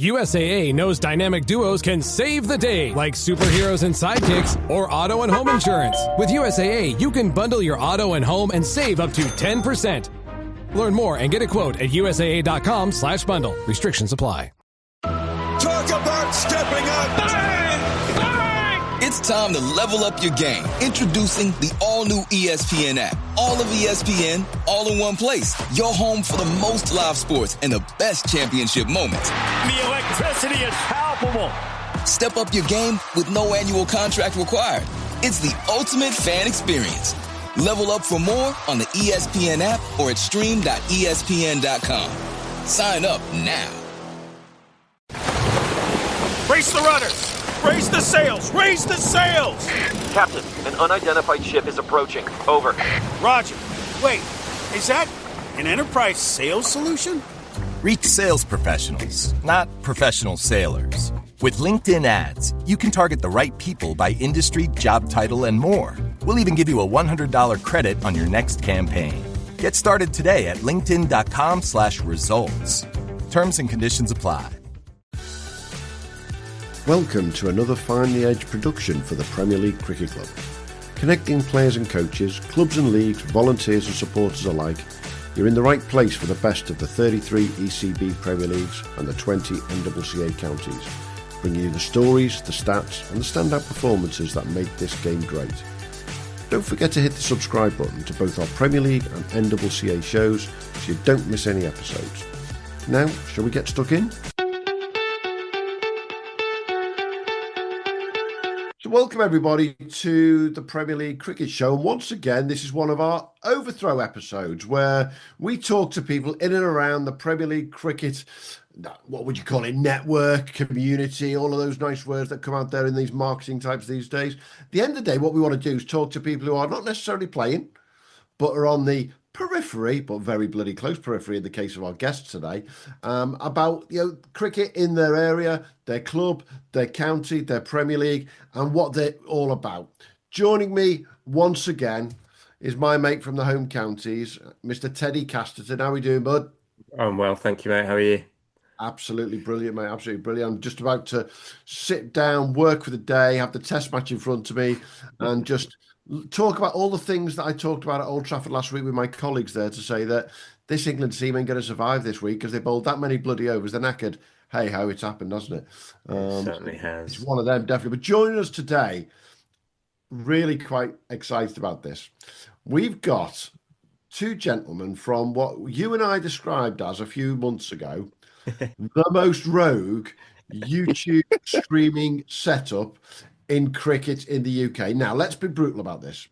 USAA knows dynamic duos can save the day, like superheroes and sidekicks or auto and home insurance. With USAA, you can bundle your auto and home and save up to 10%. Learn more and get a quote at USAA.com/bundle. Restrictions apply. Talk about stepping up. Bang! Bang! It's time to level up your game. Introducing the all-new ESPN app. All of ESPN, all in one place. Your home for the most live sports and the best championship moments. The electricity is palpable. Step up your game with no annual contract required. It's the ultimate fan experience. Level up for more on the ESPN app or at stream.espn.com. Sign up now. Race the runners. Raise the sails! Raise the sails! Captain, an unidentified ship is approaching. Over. Roger. Wait, is that an enterprise sales solution? Reach sales professionals, not professional sailors. With LinkedIn ads, you can target the right people by industry, job title, and more. We'll even give you a $100 credit on your next campaign. Get started today at linkedin.com/results. Terms and conditions apply. Welcome to another Finely Edge production for the Premier League Cricket Club. Connecting players and coaches, clubs and leagues, volunteers and supporters alike, you're in the right place for the best of the 33 ECB Premier Leagues and the 20 NCCA counties, bringing you the stories, the stats and the standout performances that make this game great. Don't forget to hit the subscribe button to both our Premier League and NCCA shows so you don't miss any episodes. Now, shall we get stuck in? So welcome everybody to the Premier League Cricket Show, and once again this is one of our Overthrow episodes where we talk to people in and around the Premier League Cricket, what would you call it, network, community, all of those nice words that come out there in these marketing types these days. At the end of the day, what we want to do is talk to people who are not necessarily playing but are on the periphery, but very bloody close periphery in the case of our guests today, about cricket in their area, their club, their county, their Premier League, and what they're all about. Joining me once again is my mate from the home counties, Mr. Teddie Casterton. How are we doing, bud? I'm well, thank you, mate. How are you? Absolutely brilliant, mate. Absolutely brilliant. I'm just about to sit down, work for the day, have the test match in front of me, and just talk about all the things that I talked about at Old Trafford last week with my colleagues there, to say that this England team ain't going to survive this week because they bowled that many bloody overs. They're knackered. Hey, how it's happened, hasn't it? It certainly has. It's one of them, definitely. But joining us today, really quite excited about this. We've got two gentlemen from what you and I described as a few months ago, the most rogue YouTube streaming setup in cricket in the UK. Now, let's be brutal about this.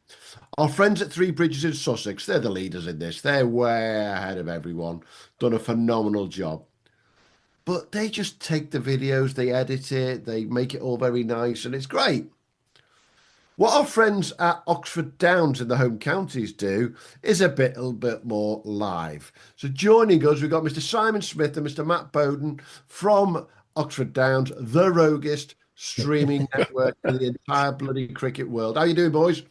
Our friends at Three Bridges in Sussex, they're the leaders in this. They're way ahead of everyone. Done a phenomenal job. But they just take the videos, they edit it, they make it all very nice, and it's great. What our friends at Oxford Downs in the home counties do is a little bit more live. So joining us, we've got Mr. Simon Smith and Mr. Matt Bowden from Oxford Downs, the roguest streaming network in the entire bloody cricket world. How you doing, boys?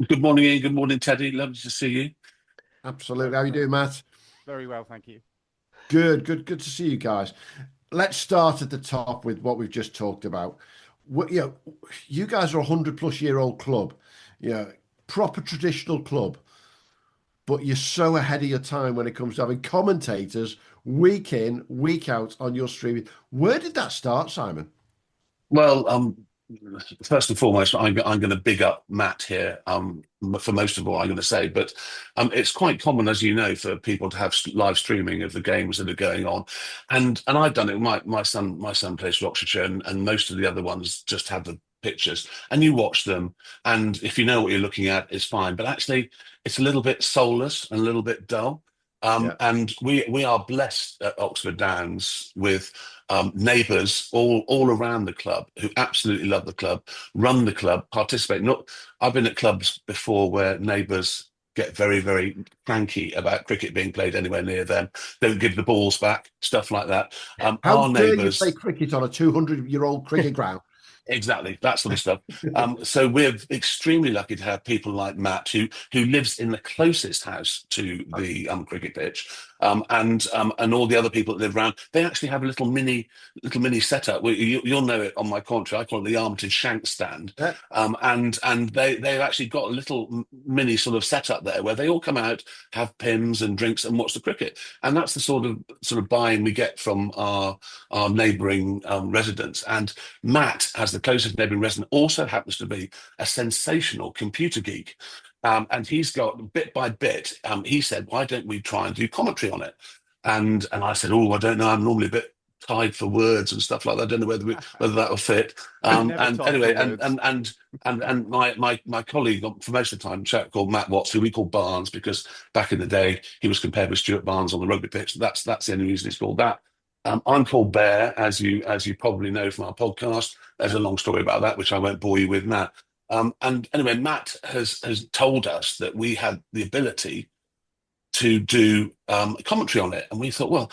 Good morning, Ian. Good morning, Teddie. Lovely to see you. Absolutely. How you doing, Matt? Very well, thank you. Good to see you guys. Let's start at the top with what we've just talked about. You guys are a 100-plus-year-old club, proper traditional club, but you're so ahead of your time when it comes to having commentators week in, week out on your streaming. Where did that start, Simon? Well, first and foremost, I'm going to big up Matt here for most of what I'm going to say, but it's quite common, as you know, for people to have live streaming of the games that are going on, and I've done it. My son plays for Oxfordshire, and most of the other ones just have the pictures, and you watch them, and if you know what you're looking at, it's fine. But actually, it's a little bit soulless and a little bit dull. And we are blessed at Oxford Downs with neighbours all around the club who absolutely love the club, run the club, participate. I've been at clubs before where neighbours get very, very cranky about cricket being played anywhere near them. Don't give the balls back, stuff like that. How dare you play cricket on a 200-year-old cricket ground? Exactly, that sort of stuff. So we're extremely lucky to have people like Matt, who lives in the closest house to the cricket pitch, and all the other people that live around. They actually have a little mini setup. You'll know it on my commentary. I call it the armated shank stand. Yeah. And they've actually got a little mini sort of setup there where they all come out, have pims and drinks, and watch the cricket. And that's the sort of buy-in we get from our neighbouring residents. And Matt, as the closest neighbouring resident, also happens to be a sensational computer geek. And he's got, bit by bit, he said, why don't we try and do commentary on it? And I said, oh, I don't know, I'm normally a bit tied for words and stuff like that. I don't know whether that will fit. And anyway, and my colleague for most of the time, a chap called Matt Watts, who we call Barnes, because back in the day he was compared with Stuart Barnes on the rugby pitch. That's the only reason he's called that. I'm called Bear, as you probably know from our podcast. There's a long story about that, which I won't bore you with now. And anyway, Matt has told us that we had the ability to do commentary on it. And we thought, well,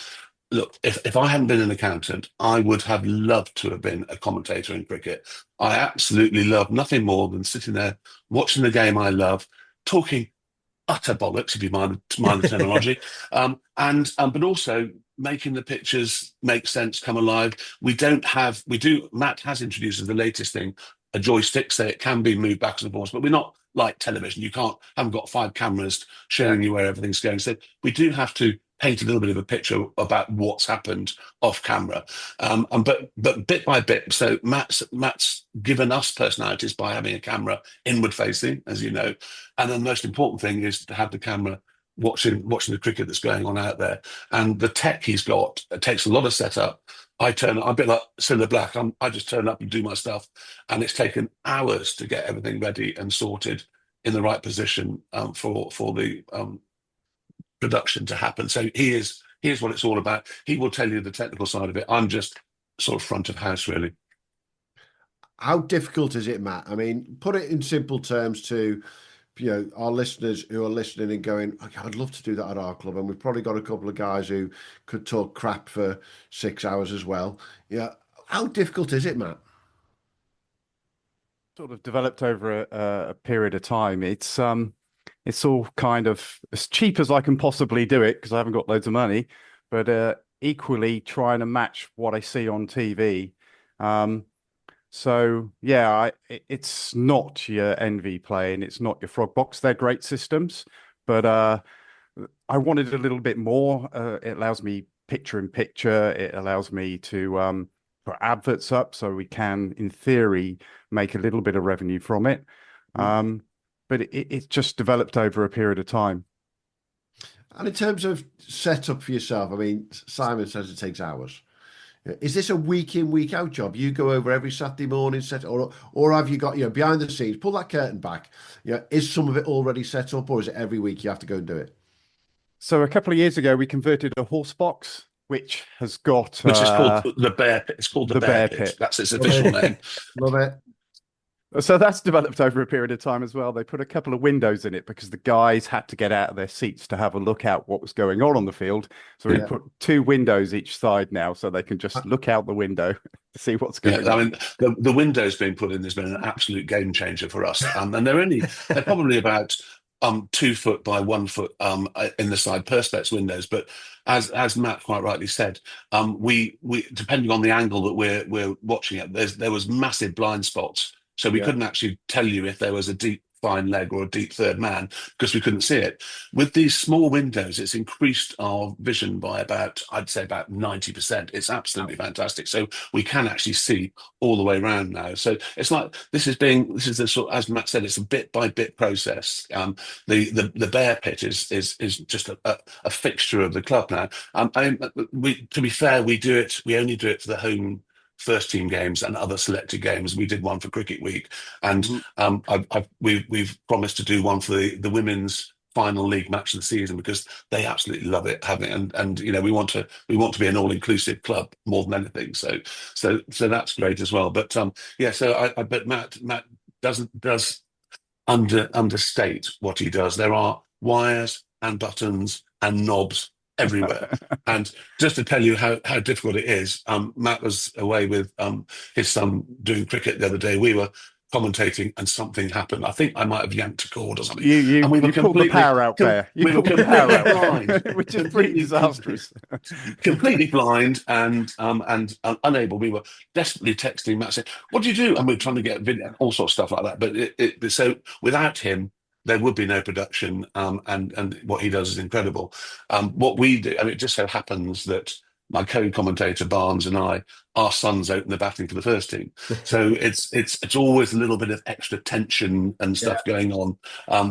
look, if I hadn't been an accountant, I would have loved to have been a commentator in cricket. I absolutely love nothing more than sitting there, watching the game I love, talking utter bollocks, if you mind the terminology, but also making the pictures make sense, come alive. Matt has introduced as the latest thing, a joystick, so it can be moved backwards and forwards, but we're not like television. You haven't got 5 cameras showing you where everything's going. So we do have to paint a little bit of a picture about what's happened off camera. But bit by bit, so Matt's given us personalities by having a camera inward facing, as you know. And then the most important thing is to have the camera watching the cricket that's going on out there. And the tech he's got, it takes a lot of setup. I'm a bit like Cilla Black. I just turn up and do my stuff. And it's taken hours to get everything ready and sorted in the right position for the production to happen. So here's what it's all about. He will tell you the technical side of it. I'm just sort of front of house, really. How difficult is it, Matt? I mean, put it in simple terms to our listeners who are listening and going, okay, I'd love to do that at our club. And we've probably got a couple of guys who could talk crap for 6 hours as well. Yeah. How difficult is it, Matt? Sort of developed over a period of time. It's all kind of as cheap as I can possibly do it, because I haven't got loads of money, but equally trying to match what I see on TV. So yeah, it's not your NV Play and it's not your Frog Box. They're great systems, but I wanted a little bit more. It allows me picture in picture. It allows me to put adverts up, so we can, in theory, make a little bit of revenue from it. But it's just developed over a period of time. And in terms of setup for yourself, I mean, Simon says it takes hours. Is this a week in, week out job? You go over every Saturday morning, or have you got, behind the scenes, pull that curtain back? Is some of it already set up, or is it every week you have to go and do it? So a couple of years ago, we converted a horse box, which has got... Which is called the Bear Pit. It's called the Bear Pit. That's its official name. Love it. So that's developed over a period of time as well. They put a couple of windows in it because the guys had to get out of their seats to have a look out what was going on the field. So we put 2 windows each side now, so they can just look out the window to see what's going on. I mean, the windows being put in has been an absolute game changer for us. And they're probably about 2 foot by 1 foot in the side perspex windows. But as Matt quite rightly said, we depending on the angle that we're watching it, there was massive blind spots. So we couldn't actually tell you if there was a deep fine leg or a deep third man because we couldn't see it. With these small windows, it's increased our vision by I'd say about 90%. It's absolutely fantastic. So we can actually see all the way around now. So it's like this is the sort, as Matt said, it's a bit by bit process. The Bear Pit is just a fixture of the club now. To be fair, we only do it for the home first team games and other selected games. We did one for Cricket Week, and we've promised to do one for the women's final league match of the season because they absolutely love it, and we want to be an all-inclusive club more than anything. So that's great as well. But so I bet Matt does understate what he does. There are wires and buttons and knobs everywhere. And just to tell you how difficult it is, Matt was away with his son doing cricket the other day. We were commentating, and something happened. I think I might have yanked a cord or something. You and we were pulled the power out there. You we were pulled the power completely out, blind, which is pretty disastrous. completely blind and unable. We were desperately texting Matt saying, "What do you do?" And we were trying to get video, all sorts of stuff like that. But so without him, there would be no production. And what he does is incredible. What we do, it just so happens that my co-commentator Barnes and I, our sons open the batting for the first team, so it's always a little bit of extra tension and stuff going on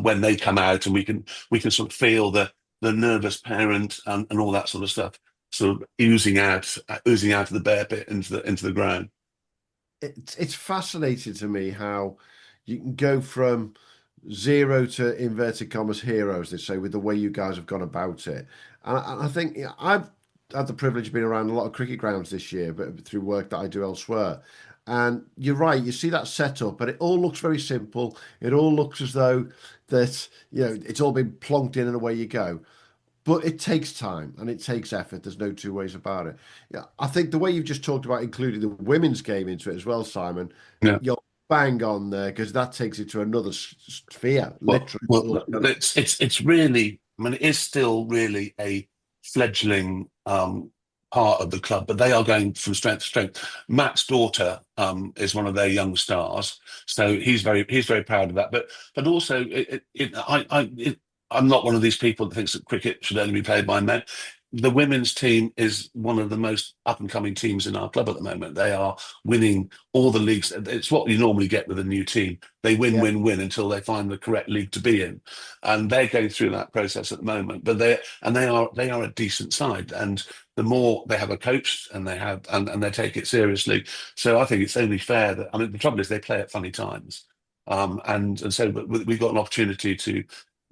when they come out, and we can sort of feel the nervous parent and all that sort of stuff sort of oozing out of the bear pit into the ground. It's fascinating to me how you can go from zero to inverted commas heroes, they say, with the way you guys have gone about it. And I think I've had the privilege of being around a lot of cricket grounds this year, but through work that I do elsewhere. And you're right, you see that setup, and it all looks very simple. It all looks as though that, it's all been plonked in and away you go. But it takes time and it takes effort. There's no two ways about it. Yeah, I think the way you've just talked about including the women's game into it as well, Simon, you're bang on there, because that takes it to another sphere, literally. Well, it's really, it is still really a fledgling part of the club, but they are going from strength to strength. Matt's daughter is one of their young stars, so he's very proud of that. But also, I'm not one of these people that thinks that cricket should only be played by men. The women's team is one of the most up-and-coming teams in our club at the moment. They are winning all the leagues. It's what you normally get with a new team. They win until they find the correct league to be in, and they're going through that process at the moment. But they are a decent side, and the more they have a coach and they take it seriously. So I think it's only fair that, the trouble is they play at funny times, and so but we got an opportunity to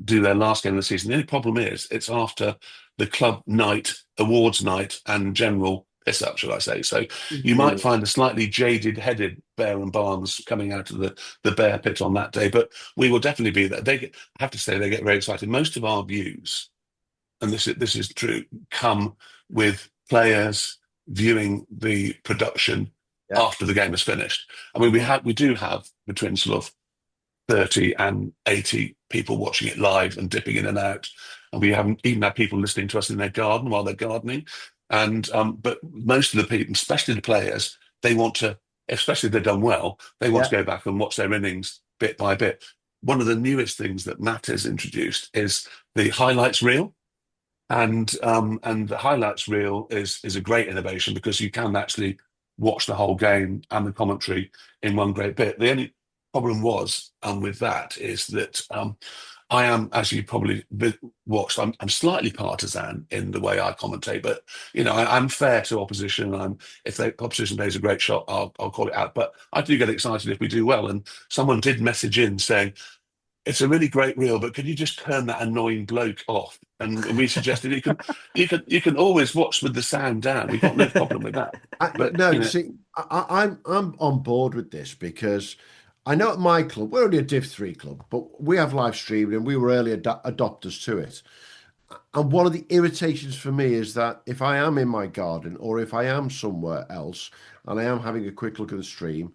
do their last game of the season. The only problem is it's after the club night, awards night, and general piss up, shall I say. So you might find a slightly jaded-headed Bear and Barnes coming out of the bear pit on that day, but we will definitely be there. I have to say, they get very excited. Most of our views, and this is true, come with players viewing the production after the game is finished. We do have between sort of 30 and 80 people watching it live and dipping in and out. And we haven't even had people listening to us in their garden while they're gardening. And but most of the people, especially the players, they want to, especially if they've done well, they want to go back and watch their innings bit by bit. One of the newest things that Matt has introduced is the highlights reel. And the highlights reel is a great innovation, because you can actually watch the whole game and the commentary in one great bit. The only problem was with that is that I am, as you probably watched, I'm slightly partisan in the way I commentate, but I'm fair to opposition. If the opposition plays a great shot, I'll call it out. But I do get excited if we do well. And someone did message in saying, "It's a really great reel, but could you just turn that annoying bloke off?" And we suggested you can always watch with the sound down. We've got no problem with that. See, I'm on board with this, because I know at my club, we're only a Div 3 club, but we have live streaming and we were early adopters to it. And one of the irritations for me is that if I am in my garden or if I am somewhere else and I am having a quick look at the stream,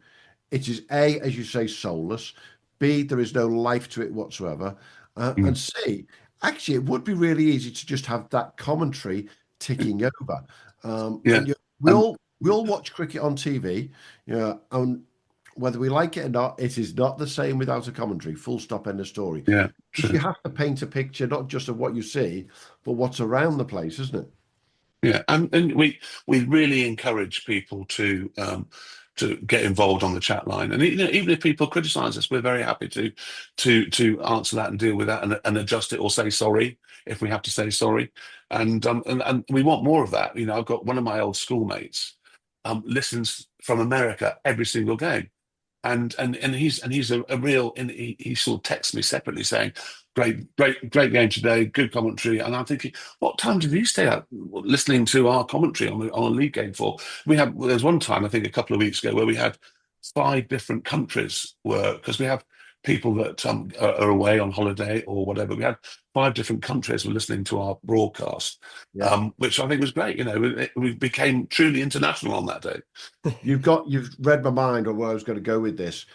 it is A, as you say, soulless. B, there is no life to it whatsoever. And C, actually, it would be really easy to just have that commentary ticking over. We all watch cricket on TV, and whether we like it or not, it is not the same without a commentary. Full stop, end of story. Yeah, you have to paint a picture, not just of what you see, but what's around the place, isn't it? Yeah, and we really encourage people to get involved on the chat line, and even if people criticise us, we're very happy to answer that and deal with that and adjust it or say sorry if we have to say sorry, and we want more of that. I've got one of my old schoolmates listens from America every single game. And he's a real, and he sort of texts me separately saying, great game today, good commentary. And I'm thinking, what time did you stay up listening to our commentary on a league game for? There's one time, I think a couple of weeks ago, where we had 5 different countries because we have people that are away on holiday or whatever. We had 5 different countries were listening to our broadcast, which I think was great. We became truly international on that day. You've read my mind on where I was going to go with this.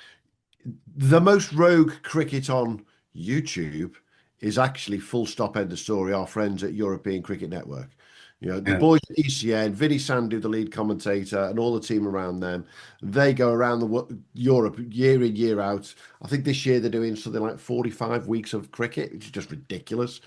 The most rogue cricket on YouTube is actually full stop end of story. Our friends at European Cricket Network. You know, the Yeah, boys at ECN, Vinny Sandu, the lead commentator, and all the team around them, they go around Europe year in, year out. I think this year they're doing something like 45 weeks of cricket, which is just ridiculous.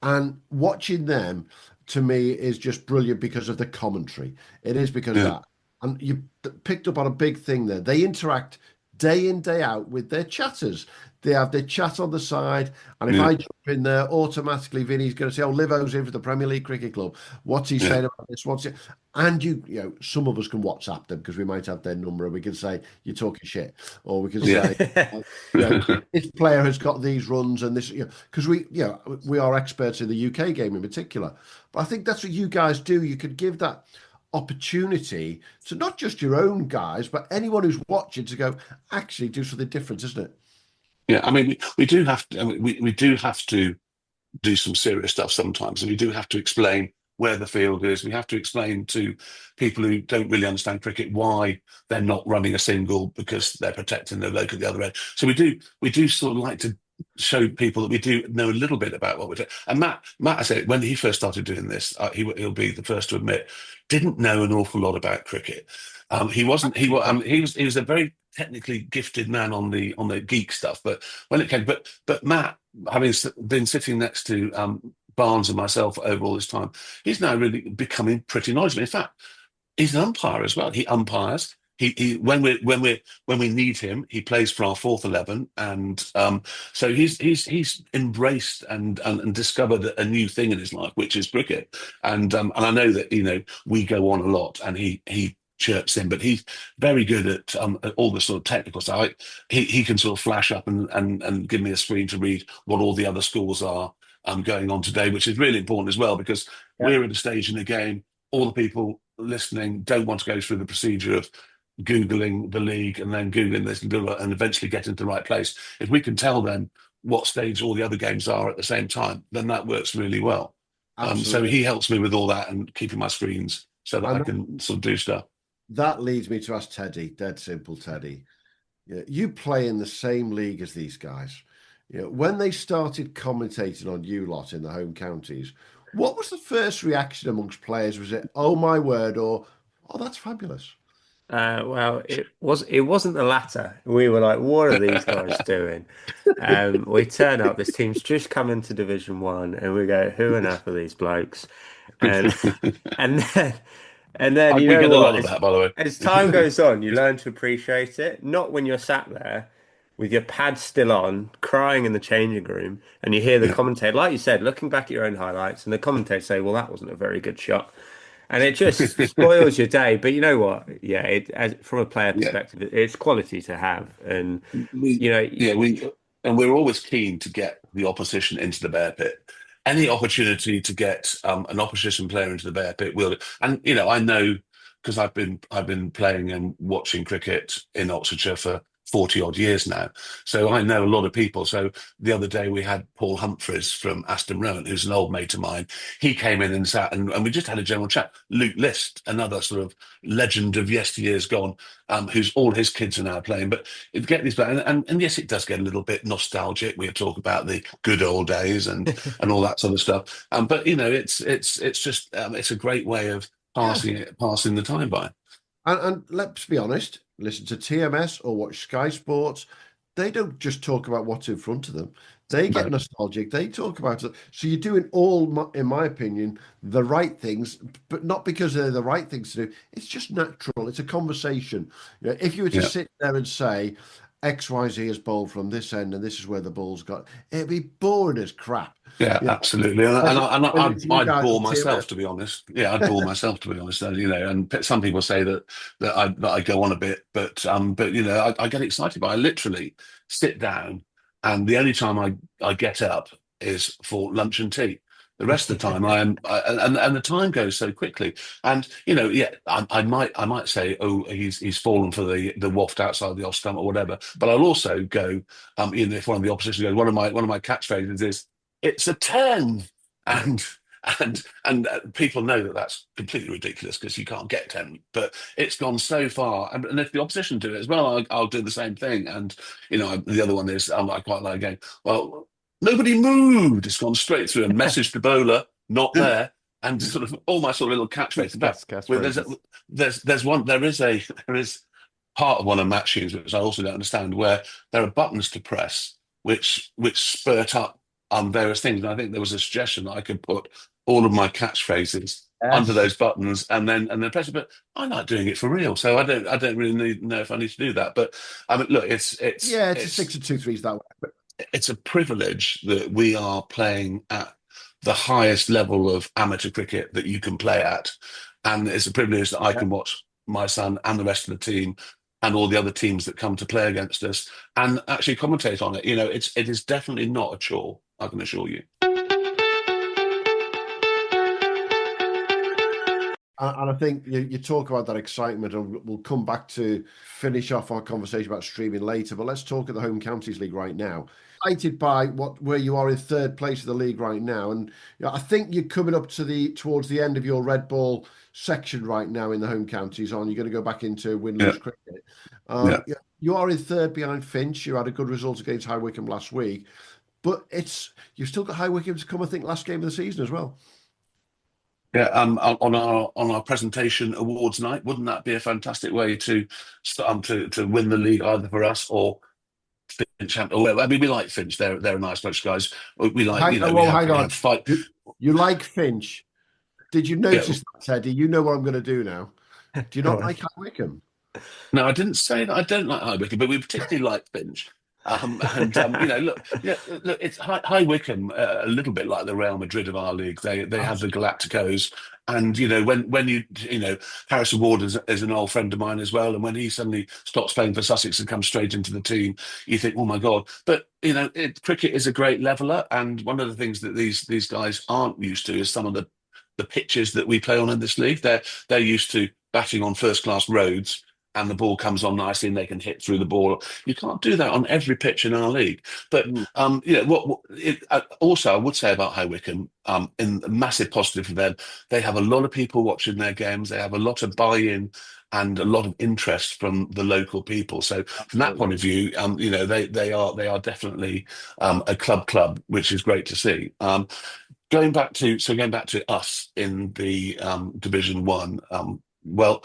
And watching them, to me, is just brilliant because of the commentary. It is because of yeah, that. And you picked up on a big thing there. They interact day in, day out with their chatters. They have their chat on the side. And if yeah, I jump in there, automatically Vinny's going to say, oh, Livo's in for the Premier League Cricket Club. What's he yeah, saying about this? What's it? And you know, some of us can WhatsApp them because we might have their number and we can say, you're talking shit. Or we can yeah. say, you know, this player has got these runs and this, you know, because we are experts in the UK game in particular. But I think that's what you guys do. You could give that opportunity to not just your own guys, but anyone who's watching to go, actually do something different, isn't it? Yeah, I mean, we do have to. I mean, we do have to do some serious stuff sometimes, and we do have to explain where the field is. We have to explain to people who don't really understand cricket why they're not running a single because they're protecting the local at the other end. So we do sort of like to show people that we do know a little bit about what we're doing. And Matt, I said when he first started doing this, he'll be the first to admit, didn't know an awful lot about cricket. He wasn't. He was a very technically gifted man on the geek stuff, but when it came, but Matt, having been sitting next to Barnes and myself over all this time, he's now really becoming pretty knowledgeable. In fact, he's an umpire as well. He umpires. He when we need him, he plays for our fourth 11, and so he's embraced and discovered a new thing in his life, which is cricket. And I know that we go on a lot, and he chirps in, but he's very good at all the sort of technical stuff. Like, he can sort of flash up and give me a screen to read what all the other scores are going on today, which is really important as well because we're at a stage in the game. All the people listening don't want to go through the procedure of Googling the league and then Googling this and eventually get into the right place. If we can tell them what stage all the other games are at the same time, then that works really well. So he helps me with all that and keeping my screens so that I can sort of do stuff. That leads me to ask Teddie, dead simple, Teddie. You play in the same league as these guys. When they started commentating on you lot in the home counties, what was the first reaction amongst players? Was it, oh my word, or oh, that's fabulous? Well, it wasn't the latter. We were like, what are these guys doing? We turn up, this team's just come into Division One, and we go, who on earth are these blokes? And and then we get a lot of that, by the way. As time goes on, you learn to appreciate it. Not when you're sat there with your pads still on, crying in the changing room, and you hear the commentator, like you said, looking back at your own highlights, and the commentator say, well, that wasn't a very good shot. And it just spoils your day. But you know what? Yeah, from a player perspective, it's quality to have. And, we're always keen to get the opposition into the bear pit. Any opportunity to get an opposition player into the bear pit will. And, I know because I've been playing and watching cricket in Oxfordshire for 40 odd years now. So I know a lot of people. So the other day we had Paul Humphreys from Aston Rowan, who's an old mate of mine. He came in and sat and we just had a general chat. Luke List, another sort of legend of yesteryears gone, who's all his kids are now playing. But it get these and yes, it does get a little bit nostalgic. We talk about the good old days and all that sort of stuff. But it's just it's a great way of passing the time by. And let's be honest, listen to TMS or watch Sky Sports. They don't just talk about what's in front of them. They get nostalgic. They talk about it. So you're doing all, in my opinion, the right things, but not because they're the right things to do. It's just natural. It's a conversation. If you were to sit there and say, XYZ is bowled from this end and this is where the ball's got, it'd be boring as crap. Yeah, absolutely. And I'd bore myself, to be honest. Yeah, I'd bore myself, to be honest. And some people say that I go on a bit, but I get excited. But I literally sit down, and the only time I get up is for lunch and tea. The rest of the time and the time goes so quickly. And I might say, oh, he's fallen for the waft outside the off stump or whatever. But I'll also go, if one of the opposition goes, one of my catchphrases is, it's a 10. And and people know that that's completely ridiculous because you can't get 10. But it's gone so far, and if the opposition do it as well, I'll do the same thing. And the other one is I quite like going. Well, nobody moved. It's gone straight through and message to bowler, not there, and sort of all my sort of little catchphrases. There is part of one of Matt Humes, which I also don't understand, where there are buttons to press which spurt up various things. And I think there was a suggestion that I could put all of my catchphrases under those buttons and then press it. But I like doing it for real, so I don't really know if I need to do that. But I mean, look, it's a 6 and 2 3s that way. It's a privilege that we are playing at the highest level of amateur cricket that you can play at, and it's a privilege that I can watch my son and the rest of the team and all the other teams that come to play against us and actually commentate on it. It is definitely not a chore, I can assure you. And I think you talk about that excitement, and we'll come back to finish off our conversation about streaming later. But let's talk at the Home Counties League right now. Excited by where you are in third place of the league right now, and I think you're coming up towards the end of your red ball section right now in the Home Counties. You're going to go back into win-lose cricket. You are in third behind Finch. You had a good result against High Wycombe last week, but you've still got High Wycombe to come, I think, last game of the season as well. Yeah, on our presentation awards night, wouldn't that be a fantastic way to win the league either for us or Finch? I mean, we like Finch; they're a nice bunch of guys. We like hang on. Fight. You like Finch? Did you notice that, Teddy? You know what I'm going to do now. Do you not like High Wycombe? No, I didn't say that I don't like High Wycombe, but we particularly like Finch. Look, it's High Wycombe, a little bit like the Real Madrid of our league. They have the Galacticos, and when Harrison Ward is an old friend of mine as well, and when he suddenly stops playing for Sussex and comes straight into the team, you think, oh my God. But cricket is a great leveler, and one of the things that these guys aren't used to is some of the pitches that we play on in this league. They're used to batting on first class roads, and the ball comes on nicely and they can hit through the ball. You can't do that on every pitch in our league. But, also I would say about High Wycombe, in a massive positive for them, they have a lot of people watching their games. They have a lot of buy-in and a lot of interest from the local people. So from that point of view, they are definitely a club, which is great to see. Going back to us in the Division 1, well,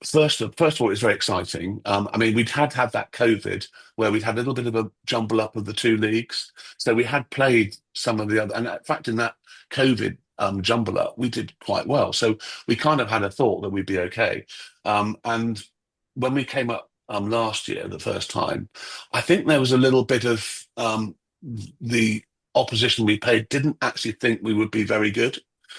first of all, it's very exciting. I mean, we'd had that COVID where we'd had a little bit of a jumble up of the two leagues. So we had played some of the other, and in fact, in that COVID jumble up, we did quite well. So we kind of had a thought that we'd be okay. And when we came up last year, the first time, I think there was a little bit of the opposition we played didn't actually think we would be very good.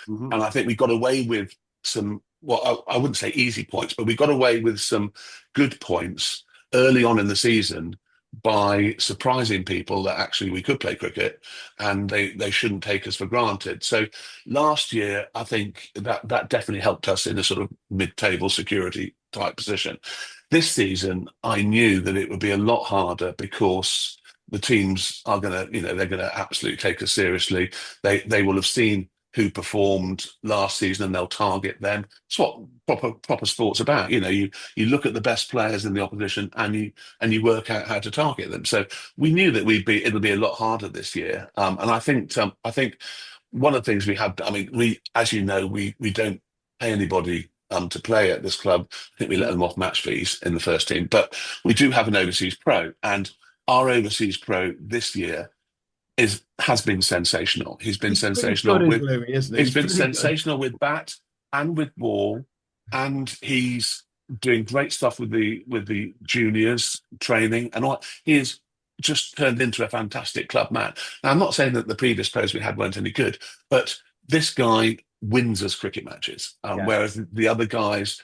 Mm-hmm. And I think we got away with some, well, I wouldn't say easy points, but we got away with some good points early on in the season by surprising people that actually we could play cricket and they shouldn't take us for granted. So last year, I think that definitely helped us in a sort of mid-table security type position. This season, I knew that it would be a lot harder because the teams are going to, they're going to absolutely take us seriously. They will have seen who performed last season and they'll target them. It's what proper sport's about. You look at the best players in the opposition and you work out how to target them. So we knew that it'll be a lot harder this year. And I think one of the things we had, I mean, we don't pay anybody to play at this club. I think we let them off match fees in the first team, but we do have an overseas pro, and our overseas pro this year has been sensational. He's been sensational with bat and with ball, and he's doing great stuff with the juniors training and all. He has just turned into a fantastic club man. Now, I'm not saying that the previous players we had weren't any good, but this guy wins us cricket matches, whereas the other guys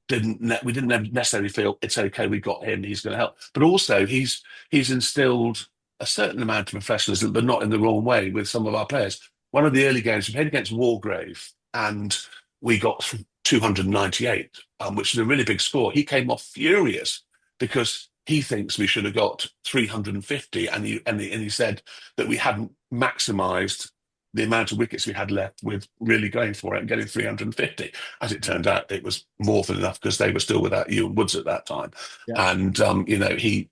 we didn't necessarily feel it's okay, we got him, he's going to help. But also he's instilled a certain amount of professionalism, but not in the wrong way, with some of our players. One of the early games we played against Wargrave, and we got 298, which is a really big score. He came off furious because he thinks we should have got 350, and he said that we hadn't maximised the amount of wickets we had left with really going for it and getting 350. As it turned out, it was more than enough because they were still without Ewan Woods at that time. Yeah. And, he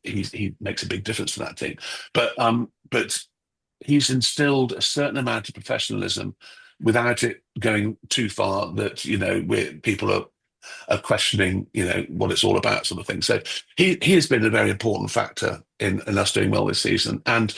makes a big difference for that team. But he's instilled a certain amount of professionalism without it going too far that, people are questioning, what it's all about, sort of thing. So he has been a very important factor in us doing well this season. And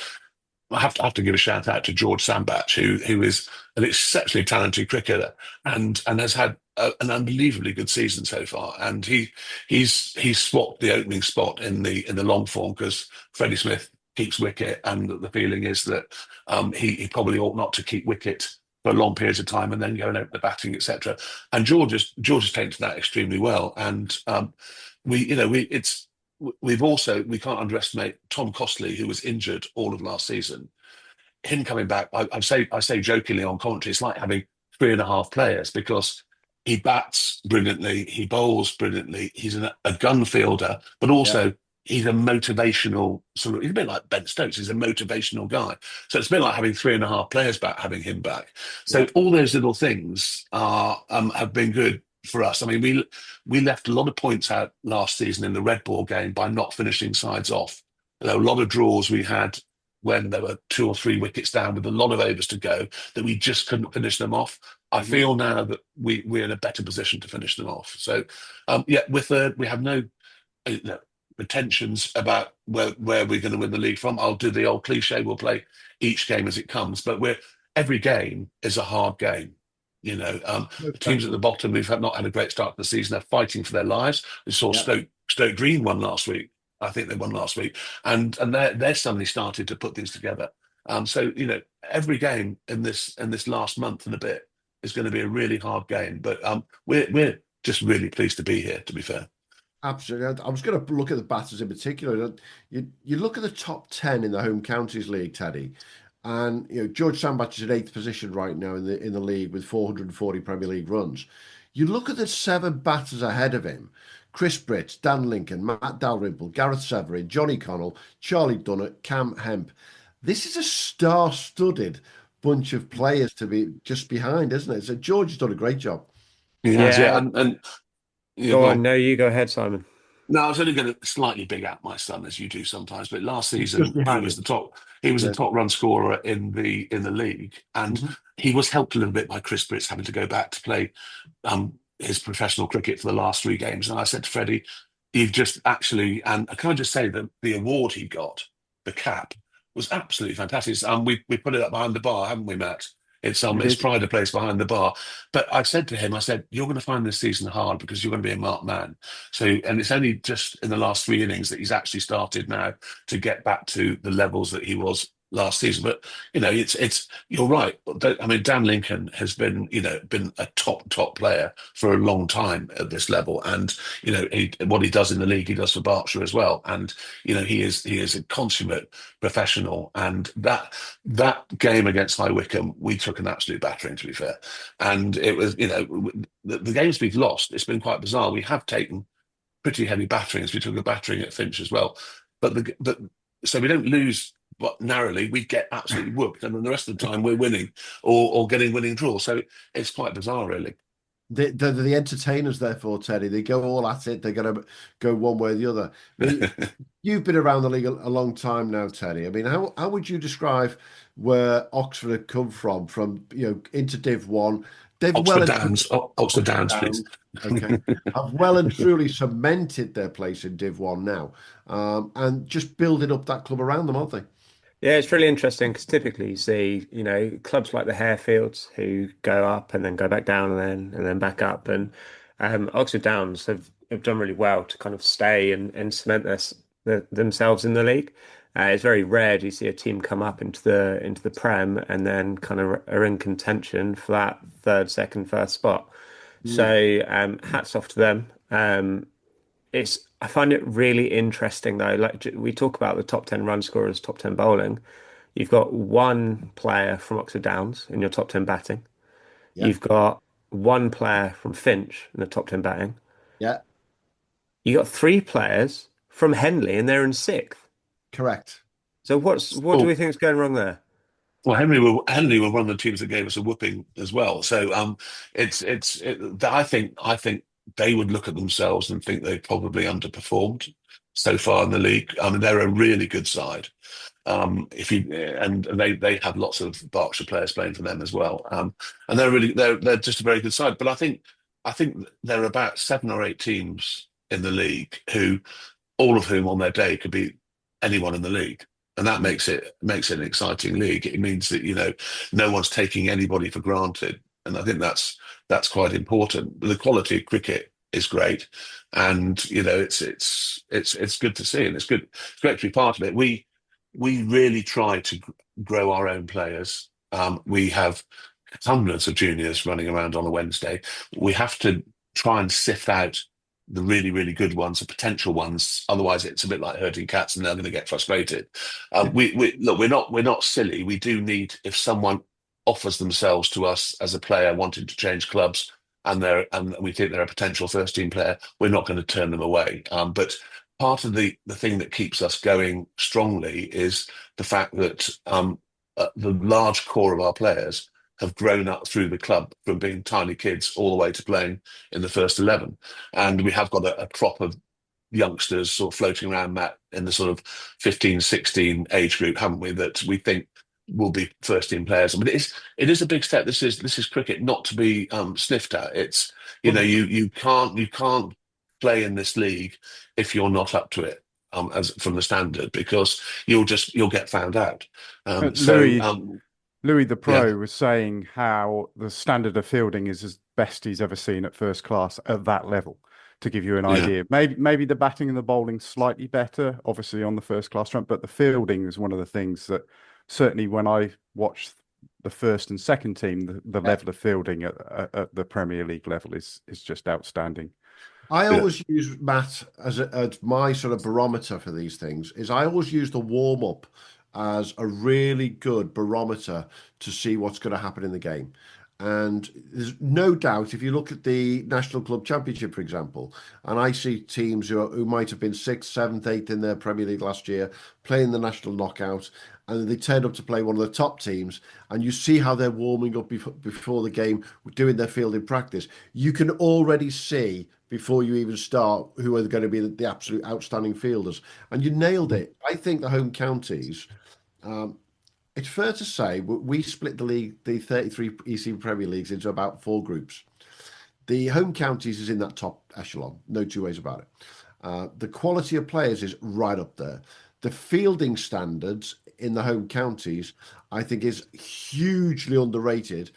I have to give a shout out to George Sambach, who is an exceptionally talented cricketer and has had an unbelievably good season so far. And he's swapped the opening spot in the long form because Freddie Smith keeps wicket, and the feeling is that he probably ought not to keep wicket for long periods of time and then go and open the batting, etc. And George has taken to that extremely well. And we can't underestimate Tom Costley, who was injured all of last season. Him coming back, I say jokingly on commentary, it's like having 3.5 players because he bats brilliantly, he bowls brilliantly, he's a gun fielder, but also he's a motivational he's a bit like Ben Stokes, he's a motivational guy. So it's a bit like having 3.5 players back, having him back. So all those little things have been good for us. I mean, we left a lot of points out last season in the red ball game by not finishing sides off. There were a lot of draws we had when there were 2 or 3 wickets down with a lot of overs to go that we just couldn't finish them off. I feel now that we're in a better position to finish them off. So, we have no pretensions about where we're going to win the league from. I'll do the old cliche, we'll play each game as it comes, but every game is a hard game. The teams at the bottom who've not had a great start to the season are fighting for their lives. We saw Stoke Green won last week. I think they won last week, and they're suddenly started to put things together. So every game in this last month and a bit is going to be a really hard game. But we're just really pleased to be here. To be fair, absolutely. I was going to look at the batters in particular. You look at the top 10 in the Home Counties League, Teddy, and George Sambach is in 8th position right now in the league with 440 Premier League runs. You look at the 7 batters ahead of him: Chris Britt, Dan Lincoln, Matt Dalrymple, Gareth Severin, Johnny Connell, Charlie Dunnett, Cam Hemp. This is a star-studded bunch of players to be just behind, isn't it? So George has done a great job. Yeah. And go on. No, you go ahead, Simon. No, I was only going to slightly big out my son, as you do sometimes. But last season, he was the top run scorer in the league, and he was helped a little bit by Chris Britt's having to go back to play his professional cricket for the last 3 games. And I said to Freddie, you've just actually, and can I just say that the award he got, the cap, was absolutely fantastic. We put it up behind the bar, haven't we, Matt? It's pride of place behind the bar. But I said to him, you're going to find this season hard because you're going to be a marked man. And it's only just in the last 3 innings that he's actually started now to get back to the levels that he was last season. But it's you're right. I mean, Dan Lincoln has been a top player for a long time at this level, and what he does in the league, he does for Berkshire as well. And he is a consummate professional. And that game against High Wycombe, we took an absolute battering, to be fair. And it was the games we've lost, it's been quite bizarre. We have taken pretty heavy batterings. We took a battering at Finch as well, but so we don't lose. But narrowly, we get absolutely whooped, and then the rest of the time we're winning or getting winning draws. So it's quite bizarre, really. They're the entertainers, therefore, Teddy. They go all at it. They're going to go one way or the other. I mean, you've been around the league a long time now, Teddy. I mean, how would you describe where Oxford have come from into Div 1? Oxford Downs, please. Okay. Have well and truly cemented their place in Div 1 now, and just building up that club around them, aren't they? Yeah, it's really interesting because typically you see, clubs like the Harefields who go up and then go back down and then back up. And Oxford Downs have done really well to kind of stay and cement themselves in the league. It's very rare to see a team come up into the Prem and then kind of are in contention for that third, second, first spot. So hats off to them. I find it really interesting though. Like we talk about the top 10 run scorers, top 10 bowling. You've got 1 player from Oxford Downs in your top 10 batting. Yeah. You've got 1 player from Finch in the top 10 batting. Yeah. You got 3 players from Henley and they're in 6th. Correct. So what do we think is going wrong there? Well, Henley were one of the teams that gave us a whooping as well. So I think they would look at themselves and think they've probably underperformed so far in the league. I mean, they're a really good side. If you and they have lots of Berkshire players playing for them as well. And they're just a very good side. But I think there are about 7 or 8 teams in the league who all of whom on their day could beat anyone in the league. And that makes it an exciting league. It means that, no one's taking anybody for granted. And I think that's quite important. The quality of cricket is great. And, it's good to see, and it's great to be part of it. We really try to grow our own players. We have hundreds of juniors running around on a Wednesday. We have to try and sift out the really, really good ones, the potential ones. Otherwise, it's a bit like herding cats, and they're going to get frustrated. We're not silly. We do need, if someone offers themselves to us as a player wanting to change clubs, and we think they're a potential first team player, we're not going to turn them away. But part of the thing that keeps us going strongly is the fact that the large core of our players have grown up through the club from being tiny kids all the way to playing in the first 11. And we have got a crop of youngsters sort of floating around, Matt, in the sort of 15, 16 age group, haven't we, that we think will be first team players. I mean, it is a big step. This is cricket not to be sniffed at. It's, you can't play in this league if you're not up to it. As from the standard, because you'll get found out. Louis the Pro was saying how the standard of fielding is as best he's ever seen at first class at that level. To give you an idea, maybe the batting and the bowling slightly better, obviously on the first class front, but the fielding is one of the things that certainly when I watched the first and second team, the level of fielding at the Premier League level is just outstanding. I always use, Matt, as my sort of barometer for these things. Is I always use the warm up as a really good barometer to see what's going to happen in the game. And there's no doubt, if you look at the National Club Championship, for example, and I see teams who might have been 6th, 7th, 8th in their Premier League last year, playing the National Knockout, and they turn up to play one of the top teams, and you see how they're warming up before the game, doing their fielding practice. You can already see, before you even start, who are going to be the absolute outstanding fielders. And you nailed it. I think the home counties... it's fair to say we split the league, the 33 EC Premier Leagues, into about 4 groups. The home counties is in that top echelon, no two ways about it. The quality of players is right up there. The fielding standards in the home counties, I think, is hugely underrated,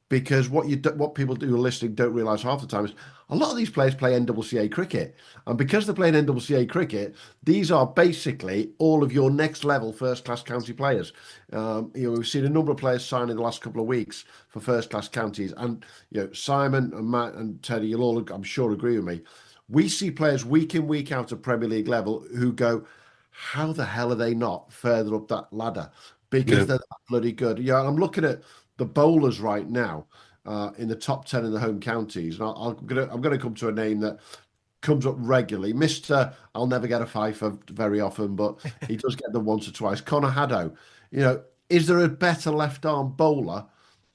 because what people who are listening don't realise half the time is a lot of these players play NCCA cricket. And because they're playing NCCA cricket, these are basically all of your next level first-class county players. We've seen a number of players sign in the last couple of weeks for first-class counties. And Simon and Matt and Teddy, you'll all, I'm sure, agree with me. We see players week in, week out at Premier League level who go, how the hell are they not further up that ladder? Because they're that bloody good. Yeah, I'm looking at the bowlers right now in the top 10 in the home counties. And I'm gonna come to a name that comes up regularly. Mr. I'll never get a fifer very often, but he does get them once or twice. Connor Haddow. Is there a better left arm bowler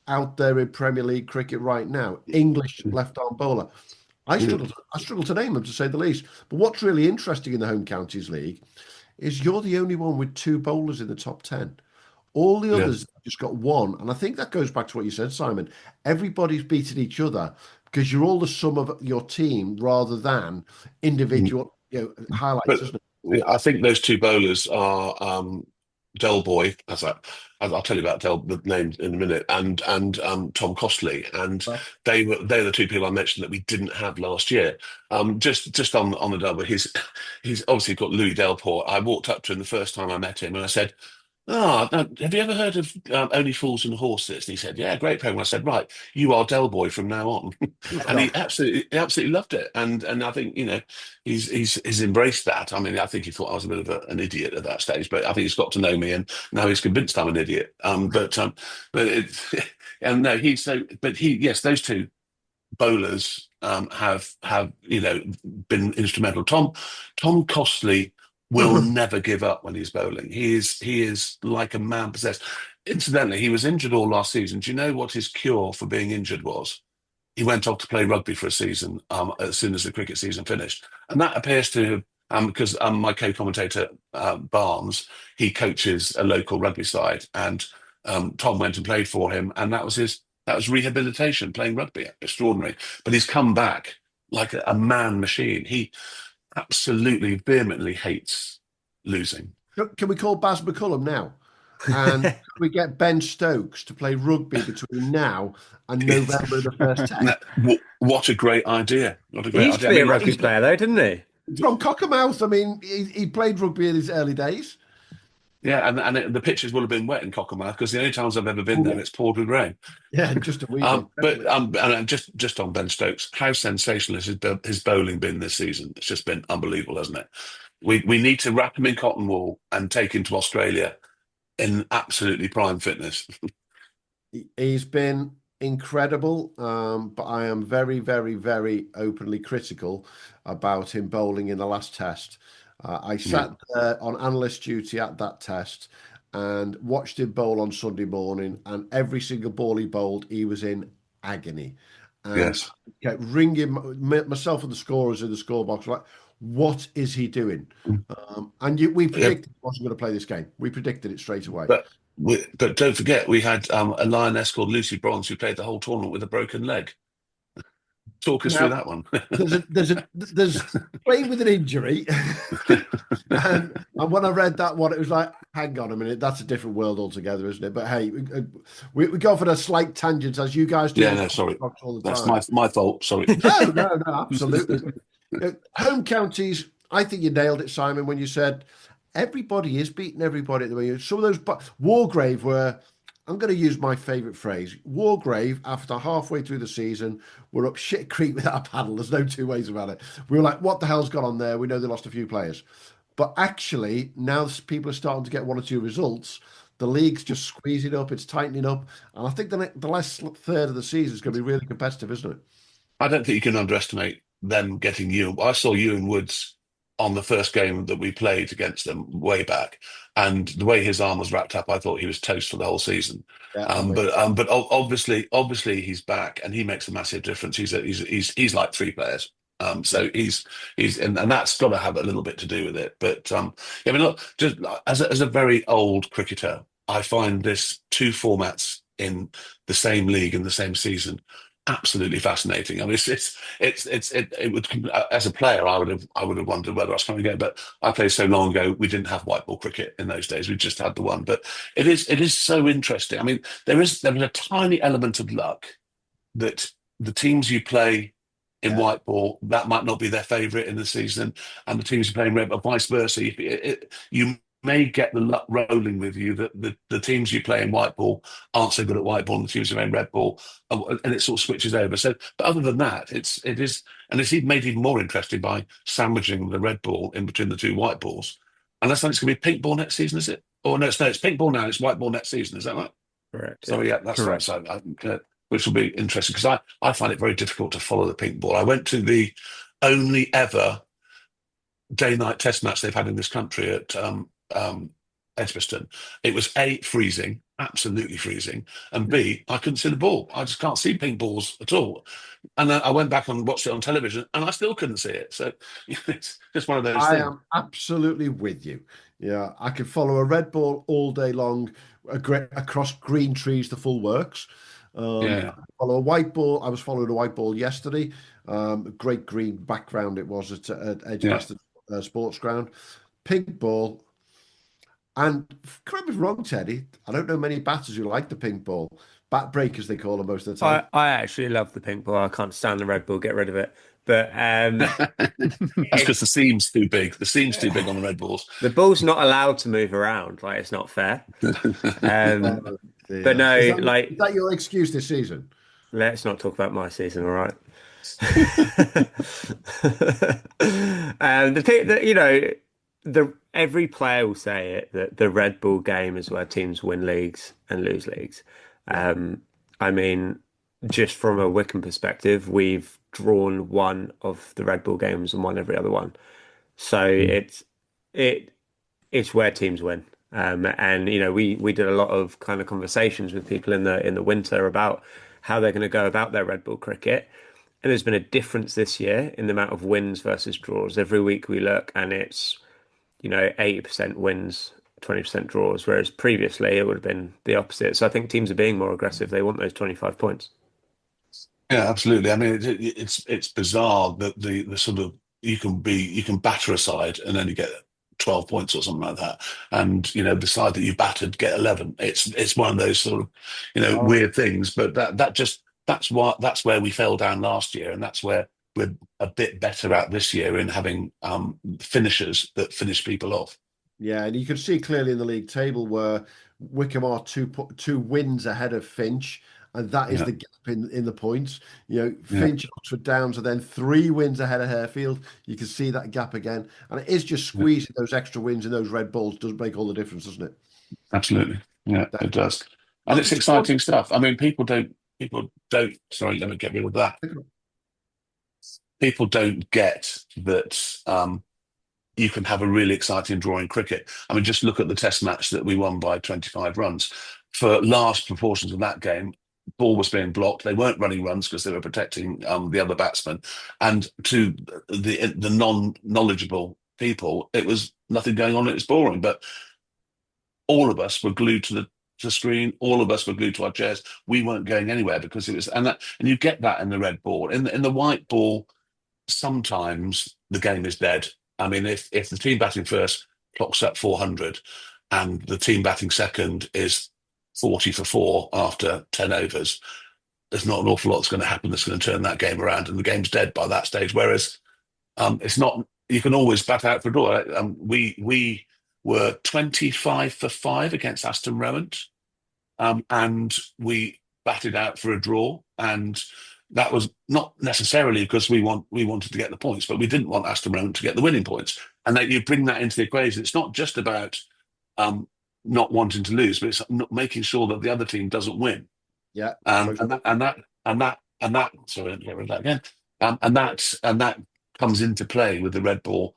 out there in Premier League cricket right now? English left arm bowler. I struggle to name them, to say the least. But what's really interesting in the home counties league is you're the only one with 2 bowlers in the top 10. All the others just got 1. And I think that goes back to what you said, Simon. Everybody's beating each other because you're all the sum of your team rather than individual highlights, isn't it? I think those 2 bowlers are Del Boy, I'll tell you about the name in a minute, and Tom Costley, and they're the 2 people I mentioned that we didn't have last year. Just on the double, he's obviously got Louis Delport. I walked up to him the first time I met him, and I said, have you ever heard of Only Fools and Horses? And he said, yeah, great program. I said, right, you are Del Boy from now on. And he absolutely loved it. And I think, he's embraced that. I mean, I think he thought I was a bit of an idiot at that stage, but I think he's got to know me, and now he's convinced I'm an idiot. Yes, those 2 bowlers have been instrumental. Tom Costley will never give up when he's bowling. He is like a man possessed. Incidentally, he was injured all last season. Do you know what his cure for being injured was? He went off to play rugby for a season as soon as the cricket season finished. And that appears to, because my co-commentator, Barnes, he coaches a local rugby side, and Tom went and played for him, and that was rehabilitation, playing rugby. Extraordinary. But he's come back like a man machine. He absolutely vehemently hates losing. Can we call Baz McCullum now? And can we get Ben Stokes to play rugby between now and November of the first test? What a great idea. What a great He used to be a rugby player, though, didn't he? From Cockermouth. I mean, he played rugby in his early days. Yeah, and the pitches will have been wet in Cockermouth, because the only times I've ever been there, it's poured with rain. Yeah, just a wee bit. And just on Ben Stokes, how sensational has his bowling been this season? It's just been unbelievable, hasn't it? We need to wrap him in cotton wool and take him to Australia in absolutely prime fitness. He's been incredible, but I am very, very, very openly critical about him bowling in the last test. I sat on analyst duty at that test and watched him bowl on Sunday morning, and every single ball he bowled, he was in agony. And yes. I kept ringing myself and the scorers in the scorebox, like, what is he doing? And we predicted he wasn't going to play this game. We predicted it straight away. But don't forget, we had a lioness called Lucy Bronze who played the whole tournament with a broken leg. Talk us through that one. there's playing with an injury, and when I read that one, it was like, hang on a minute, that's a different world altogether, isn't it? But hey, we go for a slight tangent, as you guys do. Yeah, no, sorry, that's my fault. Sorry. No, absolutely. Home counties. I think you nailed it, Simon, when you said everybody is beating everybody at the moment. Some of those, Wargrave were. I'm going to use my favourite phrase. Wargrave, after halfway through the season, were up shit creek with our paddle. There's no two ways about it. We were like, what the hell's gone on there? We know they lost a few players. But actually, now people are starting to get one or two results. The league's just squeezing up. It's tightening up. And I think the last third of the season is going to be really competitive, isn't it? I don't think you can underestimate them getting you. I saw Ewan Woods on the first game that we played against them way back, and the way his arm was wrapped up, I thought he was toast for the whole season. But obviously he's back, and he makes a massive difference. He's like three players. So he's and that's got to have a little bit to do with it. But I mean, look, just as a very old cricketer, I find this two formats in the same league in the same season absolutely fascinating. I mean, it would, as a player, I would have wondered whether I was coming again. But I played so long ago, we didn't have white ball cricket in those days. We just had the one. But it is so interesting. I mean, there is a tiny element of luck that the teams you play in white ball, that might not be their favourite in the season, and the teams you play in red, or vice versa. You may get the luck rolling with you that the teams you play in white ball aren't so good at white ball, and the teams you play in red ball, and it sort of switches over. So, but other than that, it's even made even more interesting by sandwiching the red ball in between the two white balls. And that's it's going to be pink ball next season, is it? Or no, it's pink ball now. It's white ball next season. Is that right? Correct. So yeah, that's correct. Right. So which will be interesting, because I find it very difficult to follow the pink ball. I went to the only ever day-night test match they've had in this country at Edgbaston. It was A, freezing, absolutely freezing, and B, I couldn't see the ball. I just can't see pink balls at all. And I went back and watched it on television, and I still couldn't see it. So it's just one of those things. I am absolutely with you. Yeah, I could follow a red ball all day long, across green trees, the full works. Follow a white ball. I was following a white ball yesterday. Great green background it was at Edgbaston Sports Ground. Pink ball. And correct me if I'm wrong, Teddy, I don't know many batters who like the pink ball. Bat breakers, they call them most of the time. I actually love the pink ball. I can't stand the red ball. Get rid of it. But that's because the seam's too big. The seam's too big on the red balls. The ball's not allowed to move around. Like, it's not fair. But no, is that your excuse this season? Let's not talk about my season, all right? Every player will say it, that the red ball game is where teams win leagues and lose leagues. I mean, just from a Wycombe perspective, we've drawn one of the red ball games and won every other one. So it's where teams win. And we did a lot of kind of conversations with people in the winter about how they're going to go about their red ball cricket. And there's been a difference this year in the amount of wins versus draws. Every week we look and it's 80% wins, 20% draws, whereas previously it would have been the opposite. So I think teams are being more aggressive. They want those 25 points. Yeah, absolutely. I mean, it's bizarre that the sort of you can batter a side and only get 12 points or something like that, and the side that you battered get 11. It's one of those sort of weird things, but that's where we fell down last year, and that's where we're a bit better at this year in having finishers that finish people off. Yeah, and you can see clearly in the league table where Wickham are two wins ahead of Finch, and that is the gap in the points. Finch and Oxford Downs are then 3 wins ahead of Harefield. You can see that gap again, and it is just squeezing those extra wins in those red balls does make all the difference, doesn't it? Absolutely, yeah, it does, and it's exciting stuff. I mean, people don't. Sorry, let me get rid of that. People don't get that. You can have a really exciting draw in cricket. I mean, just look at the test match that we won by 25 runs. For large proportions of that game, ball was being blocked. They weren't running runs because they were protecting the other batsman. And to the non-knowledgeable people, it was nothing going on. It was boring. But all of us were glued to the screen. All of us were glued to our chairs. We weren't going anywhere because it was, and you get that in the red ball. In the white ball, sometimes the game is dead. I mean, if the team batting first clocks up 400 and the team batting second is 40 for 4 after 10 overs, there's not an awful lot that's going to happen that's going to turn that game around, and the game's dead by that stage. Whereas it's not, you can always bat out for a draw. We were 25 for 5 against Aston Rowant, and we batted out for a draw, and that was not necessarily because we wanted to get the points, but we didn't want Aston Rowant to get the winning points. And then you bring that into the equation. It's not just about not wanting to lose, but it's making sure that the other team doesn't win. Yeah, and that. Sorry, let me get rid of that again. And that comes into play with the red ball,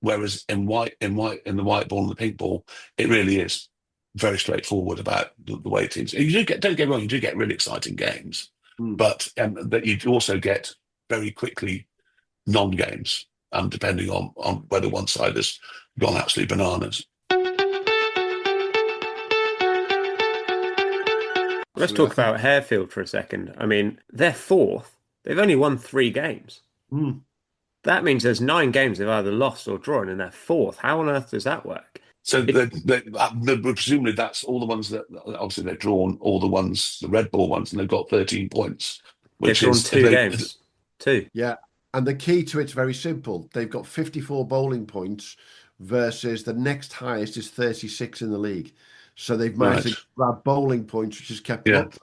whereas in the white ball and the pink ball, it really is very straightforward about the way teams. Don't get me wrong, you do get really exciting games. But that you also get very quickly non-games, depending on whether one side has gone absolutely bananas. Let's talk about Harefield for a second. I mean, they're 4th. They've only won 3 games. That means there's 9 games they've either lost or drawn, and they're 4th. How on earth does that work? So presumably that's all the ones that obviously they've drawn, all the ones, the red ball ones, and they've got 13 points. Which they've drawn 2 games. 2. Yeah, and the key to it's very simple. They've got 54 bowling points versus the next highest is 36 in the league. So they've managed to grab bowling points, which has kept them up.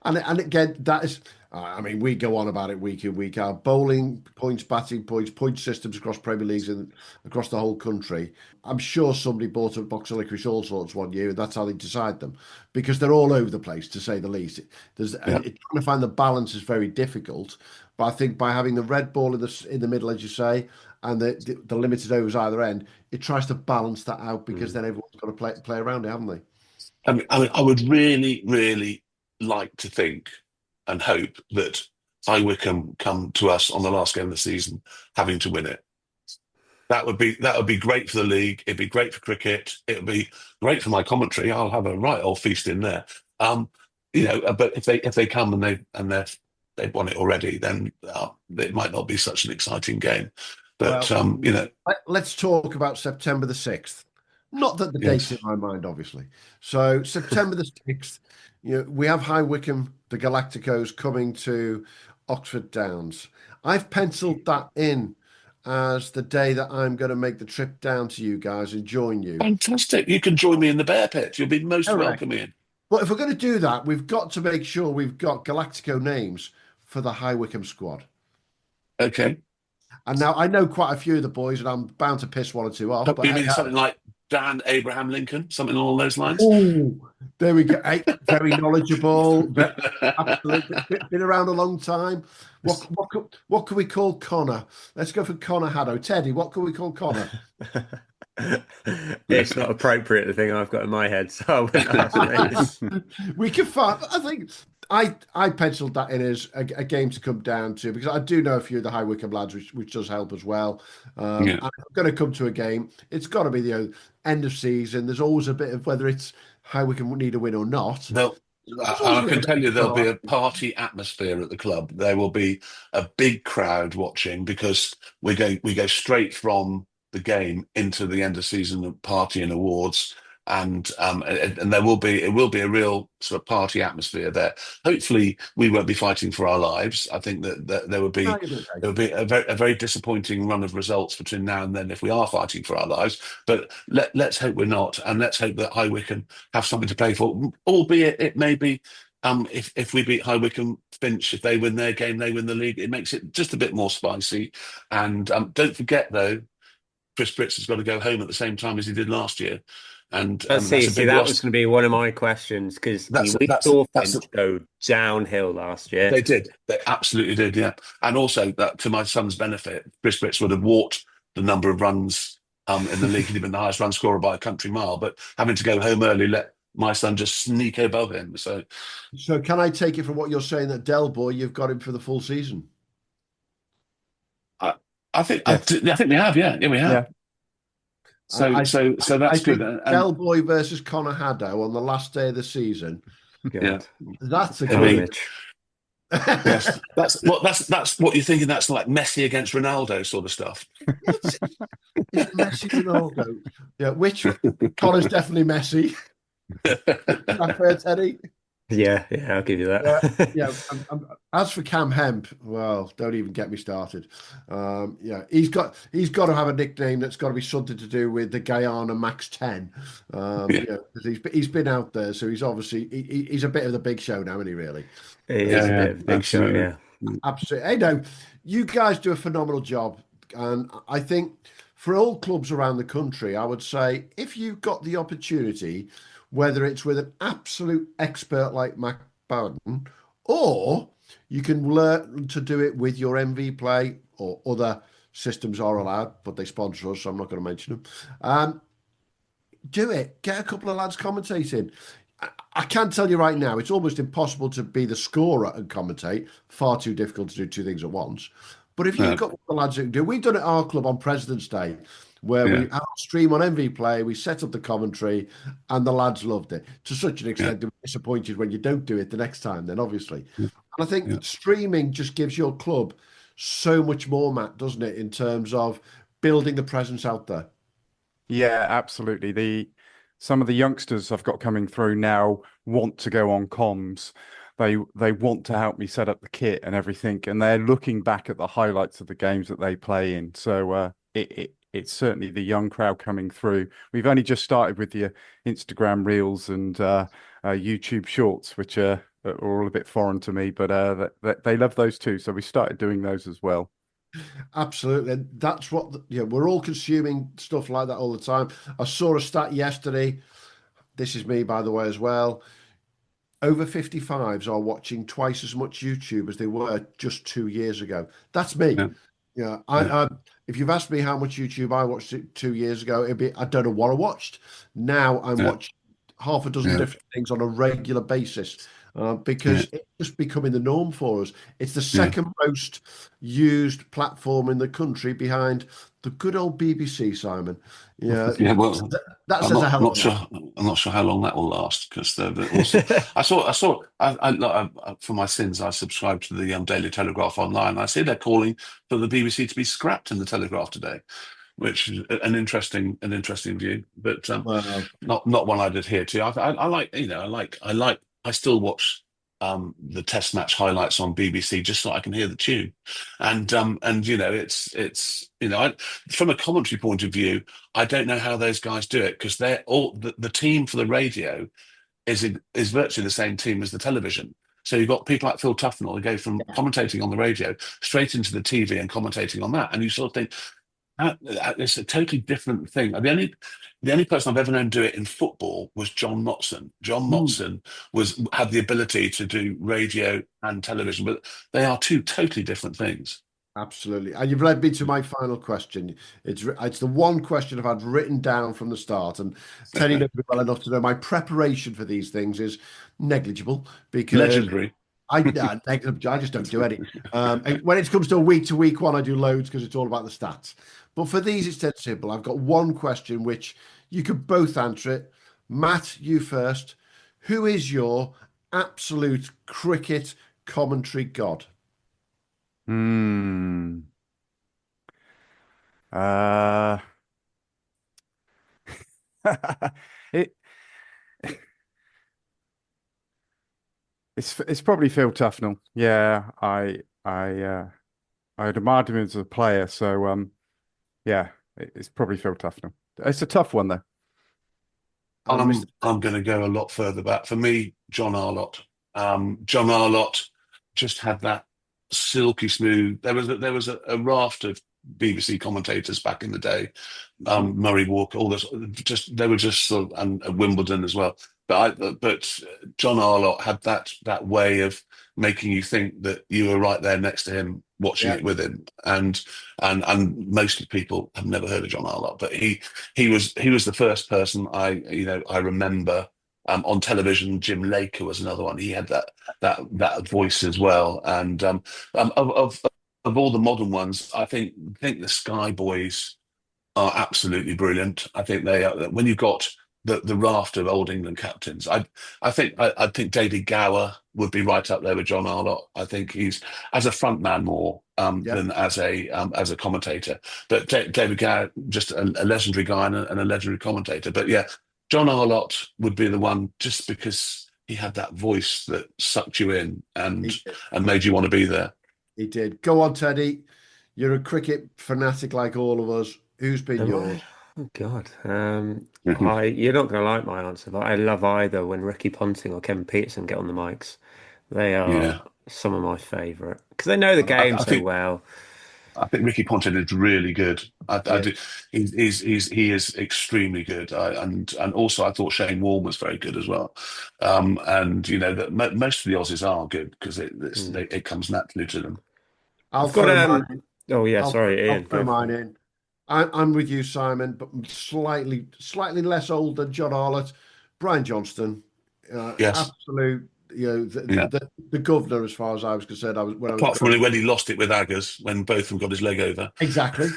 And again, that is, I mean, we go on about it week in, week out. Bowling points, batting points, point systems across Premier Leagues and across the whole country. I'm sure somebody bought a box of licorice all sorts one year, and that's how they decide them, because they're all over the place, to say the least. Trying to find the balance is very difficult, but I think by having the red ball in the middle, as you say, and the limited overs either end, it tries to balance that out, because then everyone's got to play around it, haven't they? I mean, I would really, really like to think and hope that High Wycombe come to us on the last game of the season having to win it. That would be great for the league. It'd be great for cricket. It would be great for my commentary. I'll have a right old feast in there. But if they come and they've won it already, then it might not be such an exciting game. But let's talk about September the 6th. Not that the date's in my mind, obviously. So September the 6th, we have High Wycombe, the Galacticos, coming to Oxford Downs. I've penciled that in as the day that I'm going to make the trip down to you guys and join you. Fantastic. You can join me in the Bear Pit. You'll be most welcome in. But if we're going to do that, we've got to make sure we've got Galactico names for the High Wycombe squad. Okay. And now I know quite a few of the boys, and I'm bound to piss one or two off. But you mean something like Dan Abraham Lincoln, something along those lines? Oh, there we go. Very knowledgeable. Absolutely. Been around a long time. What can we call Connor? Let's go for Connor Haddo. Teddy, what can we call Connor? It's not appropriate, the thing I've got in my head, so I wouldn't ask me. We can find. I think I penciled that in as a game to come down to, because I do know a few of the High Wycombe lads, which does help as well. And if I'm going to come to a game, it's got to be the end of season. There's always a bit of whether it's High Wycombe need a win or not. I can tell you there'll be a party atmosphere at the club. There will be a big crowd watching, because we go straight from the game into the end of season party and awards, and it will be a real sort of party atmosphere there. Hopefully, we won't be fighting for our lives. I think that there would be a very disappointing run of results between now and then if we are fighting for our lives. But let's hope we're not, and let's hope that High Wycombe have something to play for. Albeit it may be, if we beat High Wycombe, Finch, if they win their game, they win the league. It makes it just a bit more spicy. And don't forget though, Chris Britts has got to go home at the same time as he did last year. And see, that was going to be one of my questions, because we saw Finch go downhill last year. They did. They absolutely did, yeah. And also, that to my son's benefit, Chris Britts would have walked the number of runs in the league. He'd have been the highest run scorer by a country mile. But having to go home early let my son just sneak above him. So can I take it from what you're saying that Del Boy, you've got him for the full season? I think we have, yeah, we have. Yeah. So that's good. Del Boy versus Connor Haddow on the last day of the season. Yeah, that's a good image. Yes, that's what you're thinking. That's like Messi against Ronaldo sort of stuff. It's Messi Ronaldo. Yeah, which Connor's definitely Messi. Is that fair, Teddie? Yeah, I'll give you that. Yeah. As for Cam Hemp, well, don't even get me started. He's got to have a nickname that's got to be something to do with the Guyana Max 10. Because he's been out there, so he's obviously he's a bit of the big show now, isn't he? Really? He's a bit of the big show, yeah. Absolutely. Hey, no, you guys do a phenomenal job, and I think for all clubs around the country, I would say if you've got the opportunity, whether it's with an absolute expert like Mac Bowden, or you can learn to do it with your MV Play, or other systems are allowed, but they sponsor us, so I'm not going to mention them. Do it. Get a couple of lads commentating. I can tell you right now, it's almost impossible to be the scorer and commentate. Far too difficult to do two things at once. But if you've got the lads who can do, we've done it at our club on President's Day, where we stream on MV Play, we set up the commentary, and the lads loved it to such an extent they were disappointed when you don't do it the next time, then obviously. And I think streaming just gives your club so much more, Matt, doesn't it, in terms of building the presence out there? Yeah, absolutely. Some of the youngsters I've got coming through now want to go on comms. They want to help me set up the kit and everything, and they're looking back at the highlights of the games that they play in. So it's certainly the young crowd coming through. We've only just started with the Instagram Reels and YouTube Shorts, which are all a bit foreign to me, but they love those too. So we started doing those as well. Absolutely. And that's what, we're all consuming stuff like that all the time. I saw a stat yesterday. This is me, by the way, as well. Over 55s are watching twice as much YouTube as they were just 2 years ago. That's me. I if you've asked me how much YouTube I watched 2 years ago, it'd be, I don't know what I watched. Now I'm watching half a dozen different things on a regular basis, because it's just becoming the norm for us. It's the second most used platform in the country, behind the good old BBC, Simon. Well, that says a hell of a lot. I'm not sure how long that will last, because also, for my sins, I subscribe to the Daily Telegraph online. I see they're calling for the BBC to be scrapped in the Telegraph today, which is an interesting view, but not one I'd adhere to. I still watch the Test match highlights on BBC just so I can hear the tune, and it's from a commentary point of view, I don't know how those guys do it, because they're all the team for the radio is virtually the same team as the television. So you've got people like Phil Tufnell who go from commentating on the radio straight into the TV and commentating on that, and you sort of think, it's a totally different thing. The only person I've ever known do it in football was John Motson. John Motson had the ability to do radio and television, but they are two totally different things. Absolutely. And you've led me to my final question. It's the one question I've had written down from the start. And Teddy knows me well enough to know my preparation for these things is negligible because Legendary. I just don't do any. And when it comes to a week one, I do loads because it's all about the stats. But for these, it's dead simple. I've got one question which you could both answer it. Matt, you first. Who is your absolute cricket commentary god? Hmm. Uh, it it's probably Phil Tufnell. Yeah, I admired him as a player, so yeah, it's probably Phil Tufnell. It's a tough one though. I'm going to go a lot further back. For me, John Arlott. John Arlott just had that silky smooth. There was a raft of BBC commentators back in the day. Murray Walker, all this. They were just sort of, and Wimbledon as well. But John Arlott had that way of making you think that you were right there next to him, watching it with him. And most people have never heard of John Arlott, but he was the first person I remember on television. Jim Laker was another one. He had that voice as well. And of all the modern ones, I think the Sky Boys are absolutely brilliant. I think they are, when you've got the raft of old England captains. I think David Gower would be right up there with John Arlott. I think he's as a front man more than as a commentator. But David Gower, just a legendary guy and a legendary commentator. But yeah, John Arlott would be the one, just because he had that voice that sucked you in and made you want to be there. He did. Go on, Teddy. You're a cricket fanatic like all of us. Who's been yours? Oh God, you're not going to like my answer, but I love either when Ricky Ponting or Kevin Peterson get on the mics. They are some of my favourite because they know the game so well. I think Ricky Ponting is really good. I do. He is extremely good. And also I thought Shane Warne was very good as well. And you know that most of the Aussies are good because it comes naturally to them. I've got Oh yeah, sorry, Ian. I'll throw mine in. I'm with you, Simon, but slightly less old than John Arlott. Brian Johnston, yes, absolute. The governor, as far as I was concerned. Apart from when he lost it with Aggers, when both of them got his leg over. Exactly.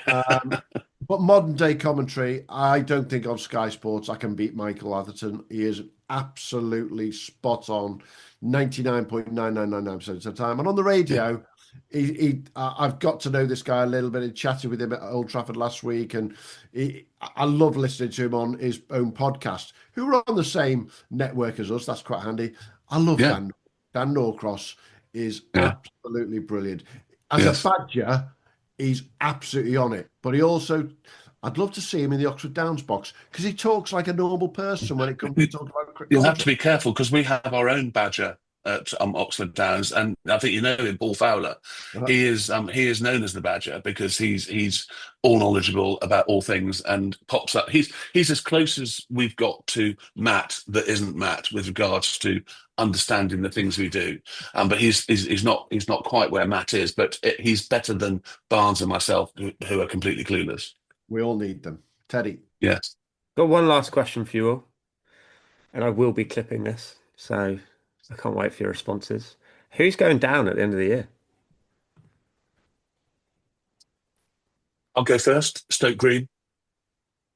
But modern day commentary, I don't think on Sky Sports I can beat Michael Atherton. He is absolutely spot on, 99.9999% of the time. And on the radio, I've got to know this guy a little bit. I chatted with him at Old Trafford last week, and I love listening to him on his own podcast, who are on the same network as us. That's quite handy. I love Dan. Dan Norcross is absolutely brilliant. As a badger, he's absolutely on it. But he also, I'd love to see him in the Oxford Downs box because he talks like a normal person when it comes to talking about cricket. You'll have to be careful because we have our own badger at Oxford Downs, and I think you know him, Paul Fowler. He is known as the Badger because he's all knowledgeable about all things and pops up. He's as close as we've got to Matt that isn't Matt with regards to understanding the things we do. But he's not quite where Matt is, but he's better than Barnes and myself, who are completely clueless. We all need them. Teddy. Yes. Got one last question for you all, and I will be clipping this, so I can't wait for your responses. Who's going down at the end of the year? I'll go first. Stoke Green.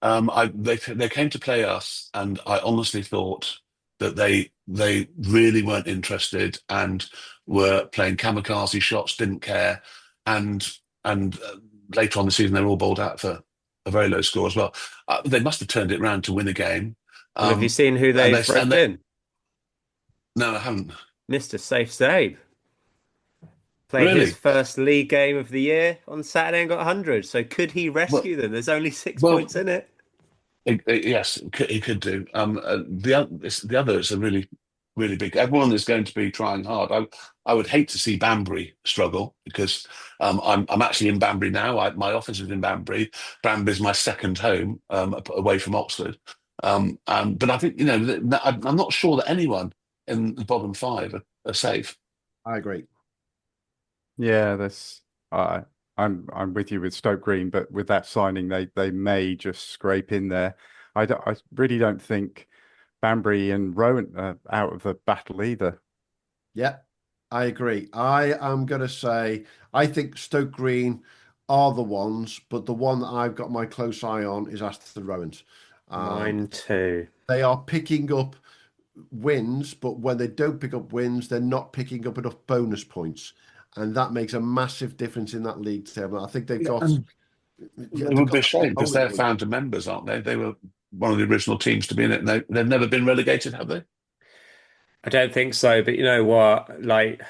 They came to play us, and I honestly thought that they really weren't interested and were playing kamikaze shots, didn't care, and later on in the season they were all bowled out for a very low score as well. They must have turned it around to win a game. Have you seen who they've roped in? No, I haven't. Mr. Safe Zabe played his first league game of the year on Saturday and got 100. So could he rescue them? There's only 6 points in it. Yes, he could do. The others are really, really big. Everyone is going to be trying hard. I would hate to see Banbury struggle because I'm actually in Banbury now. My office is in Banbury. Banbury is my second home away from Oxford. But I think I'm not sure that anyone in the bottom five are safe. I agree. Yeah, there's I'm with you with Stoke Green, but with that signing, they may just scrape in there. I really don't think Banbury and Rowan are out of the battle either. Yeah, I agree. I am going to say I think Stoke Green are the ones, but the one that I've got my close eye on is Aston Rowans. Mine too. They are picking up wins, but when they don't pick up wins, they're not picking up enough bonus points, and that makes a massive difference in that league table. I think they've got. It would be a shame because they're founder members, aren't they? They were one of the original teams to be in it, and they've never been relegated, have they? I don't think so, but you know what? Like,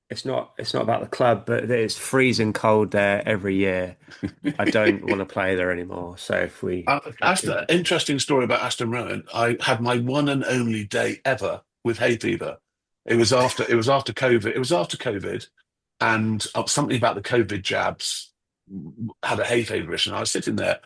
it's not about the club, but it's freezing cold there every year. I don't want to play there anymore. So if we, interesting story about Aston Rowan. I had my one and only day ever with hay fever. It was after COVID. It was after COVID, and something about the COVID jabs had a hay fever issue. And I was sitting there,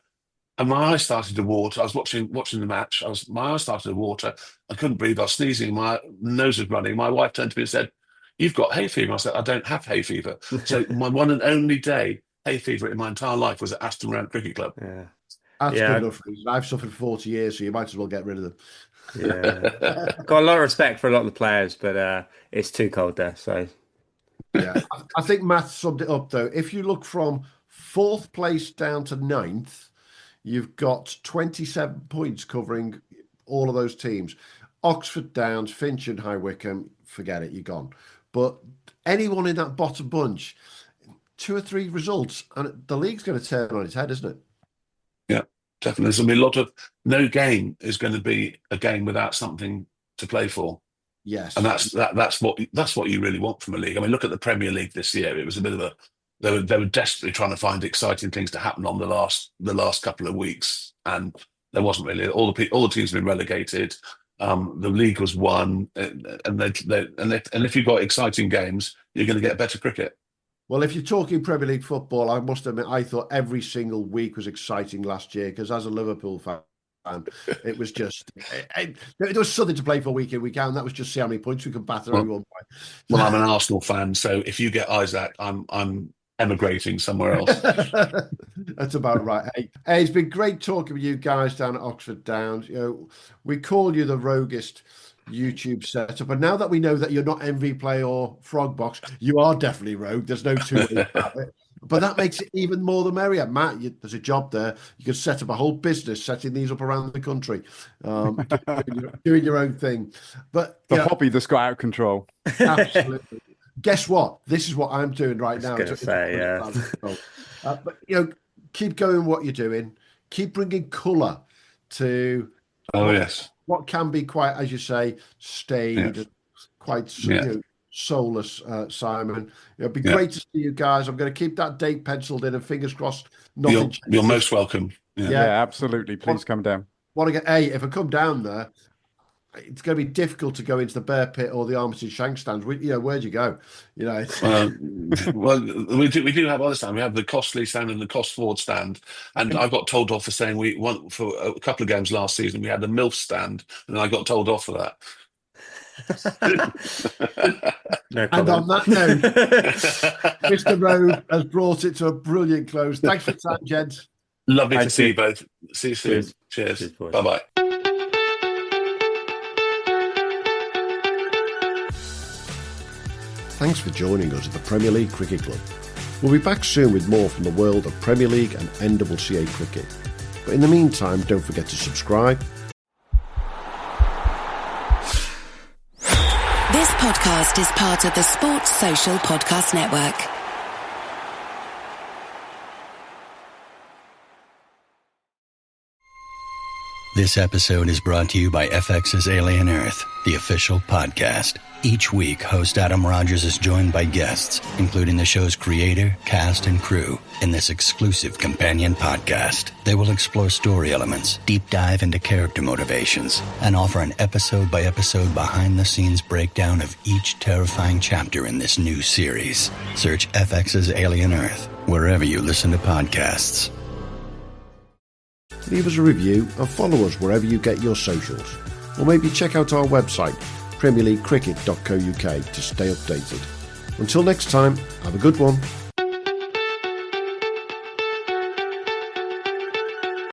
and my eyes started to water. I was watching the match. My eyes started to water. I couldn't breathe. I was sneezing. My nose was running. My wife turned to me and said, "You've got hay fever." I said, "I don't have hay fever." So my one and only day hay fever in my entire life was at Aston Rowan Cricket Club. Yeah, that's good enough reason. I've suffered 40 years, so you might as well get rid of them. Yeah, got a lot of respect for a lot of the players, but it's too cold there. So yeah, I think Matt summed it up though. If you look from 4th place down to 9th, you've got 27 points covering all of those teams. Oxford, Downs, Finch and High Wycombe, forget it, you're gone. But anyone in that bottom bunch, 2 or 3 results, and the league's going to turn on its head, isn't it? Yeah, definitely. There's going to be no game is going to be a game without something to play for. Yes. And that's what you really want from a league. I mean, look at the Premier League this year. It was a bit of they were desperately trying to find exciting things to happen on the last couple of weeks, and there wasn't really. All the teams have been relegated. The league was won, and if you've got exciting games, you're going to get better cricket. Well, if you're talking Premier League football, I must admit I thought every single week was exciting last year because as a Liverpool fan, it was just there was something to play for week in, week out, and that was just see how many points we could batter everyone by. Well, I'm an Arsenal fan, so if you get Isaac, I'm emigrating somewhere else. That's about right. Hey, it's been great talking with you guys down at Oxford Downs. You know, we call you the roguest YouTube setup, and now that we know that you're not MV Play or Frogbox, you are definitely rogue. There's no two ways about it. But that makes it even more the merrier. Matt, there's a job there. You could set up a whole business setting these up around the country, doing your own thing. But the hobby that's got out of control. Absolutely. Guess what? This is what I'm doing right now. But keep going what you're doing. Keep bringing colour to what can be quite, as you say, staid, quite soulless. Simon, it'd be great to see you guys. I'm going to keep that date penciled in, and fingers crossed. You're most welcome. Yeah, absolutely. Please come down. If I come down there, it's going to be difficult to go into the Bear Pit or the Armitage Shank stands. Where'd you go? Well, we do have other stands. We have the Costly stand and the Costford stand. And I got told off for saying we won for a couple of games last season. We had the MILF stand, and I got told off for that. No and on that note, Mr. Rowe has brought it to a brilliant close. Thanks for the time, gents. Lovely to see you both. See you soon. Cheers. Bye-bye. Thanks for joining us at the Premier League Cricket Club. We'll be back soon with more from the world of Premier League and NCCA cricket. But in the meantime, don't forget to subscribe. This podcast is part of the Sports Social Podcast Network. This episode is brought to you by FX's Alien Earth, the official podcast. Each week, host Adam Rogers is joined by guests, including the show's creator, cast, and crew, in this exclusive companion podcast. They will explore story elements, deep dive into character motivations, and offer an episode-by-episode behind-the-scenes breakdown of each terrifying chapter in this new series. Search FX's Alien Earth wherever you listen to podcasts. Leave us a review and follow us wherever you get your socials. Or maybe check out our website, premierleaguecricket.co.uk, to stay updated. Until next time, have a good one.